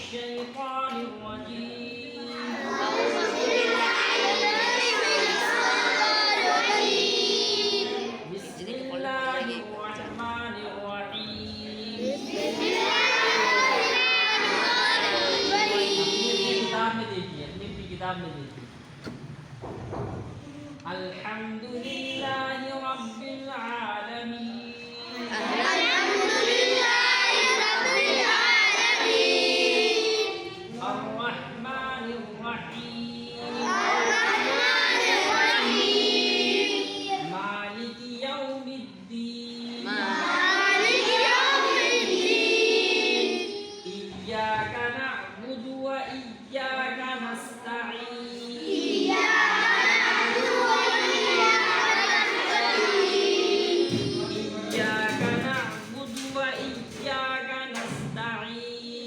الشيطان الرجيم بسم الله الرحمن الرحيم अपनी किताब में देखिए, अपनी किताब में देखिए.